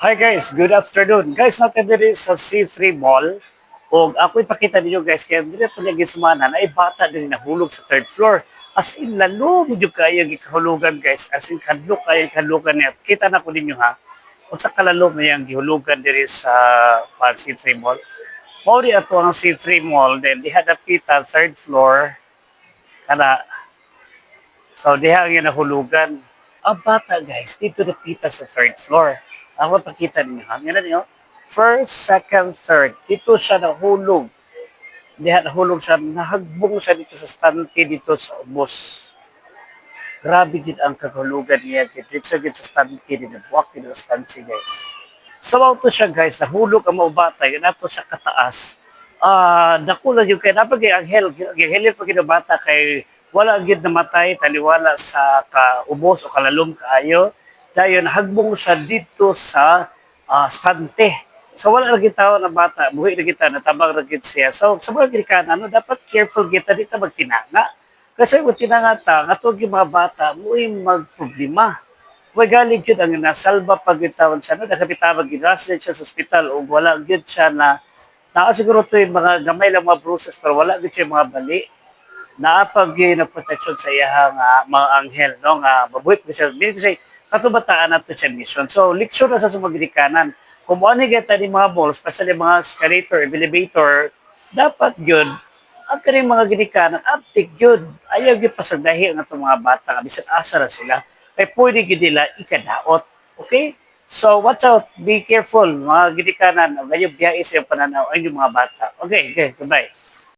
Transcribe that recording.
Hi guys, good afternoon. Guys, natin diri sa C3 Mall. O ako ipakita ninyo guys, kaya diri po niya gisumana na bata din nahulog sa third floor. As in, lalo medyo kayo gikahulugan guys. As in, kadlok kayo kahulugan niya. Kita na ko ninyo ha. Kung sa kalalo mo yung gihulugan diri sa C3 Mall. Mauri ato ang C3 Mall. Then, diha napita, third floor. Kana, so diha ang nahulugan. Ang bata guys, dito napita sa third floor. Ako pakita ninyo ha. Ngayon niyo, first, second, third. Dito siya nahulog. Diha nahulog siya, nahagbong siya dito sa stante dito sa ubos. Grabe din ang kahulugan niya. Dito sa stante dito. Buwak dito sa stante guys. Sabaw to siya guys, nahulog ang mga bata. Yun na po siya kataas. Nakulang yung kaya napag ang helir pag bata kay wala gid namatay taliwala sa kaubos o kalalom kaayo dayon hagbong siya dito sa stante. So wala lagi tao na bata, buhi na kita natabang ra gid siya. So sa mga Amerikano ano, dapat careful kita dito magtinanga. Kasi kung tinanga ta, katog yung mga bata, muy magproblema. Way galing yun ang nasalba pag itawon siya, no? Nakapitawag ginasin siya sa ospital o wala yun siya na nakasiguro to yung mga gamay lang mga bruises pero wala yun siya yung mga bali naapag na protection sa iyang mga anghel no nga mabuhit ko siya dili kasi katubataan nato siya mission. So leksyon na sa sumagirikanan kung mo ni kita ni mga balls especially mga escalator elevator dapat gyud ang kaning mga ginikanan uptik gyud ayaw gyud pasagdahi ang atong mga bata bisan asa ra sila kay pwede gyud nila ikadaot. Okay, so watch out, be careful mga ginikanan, gayo biya sa pananaw ang mga bata. Okay, goodbye.